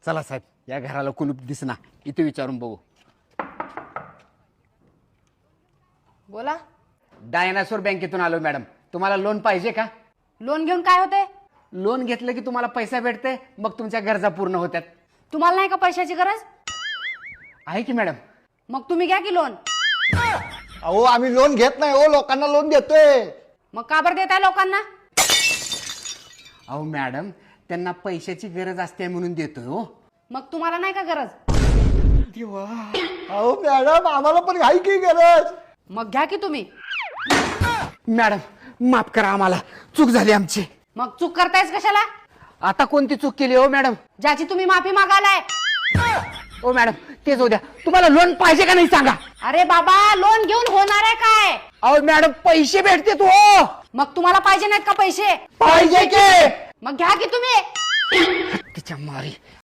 चला साहेब, या घराला कुलूप दिसना, इथे विचारून बघू. बोला. डायनासोर बँकेतून आलो मॅडम. तुम्हाला लोन पाहिजे का? लोन घेऊन काय होते? लोन घेतलं की तुम्हाला पैसा भेटते, मग तुमच्या गरजा पूर्ण होतात. तुम्हाला नाही का पैशाची गरज? आहे की मॅडम. मग तुम्ही घ्या की लोन. अहो आम्ही लोन घेत नाही हो, लोकांना लोन देतोय. मग का बरं देताय लोकांना? अहो मॅडम, त्यांना पैशाची गरज असते म्हणून देतोय हो. मग तुम्हाला नाही का गरज? अहो मॅडम, आम्हाला पण आहे की गरज. मग घ्या की तुम्ही. मॅडम माफ करा, आम्हाला चूक झाली आमची. मग चूक करतायच कशाला? आता कोणती चूक केली हो मॅडम? ज्याची तुम्ही माफी मागालाय. हो मॅडम, तेच होत्या. तुम्हाला लोन पाहिजे का नाही सांगा? अरे बाबा, लोन घेऊन होणार आहे काय? अहो मॅडम, पैसे भेटते तू हो. मग तुम्हाला पाहिजे नाहीत का पैसे? पाहिजे की. मग घ्या की तुम्ही. तिच्या मारी.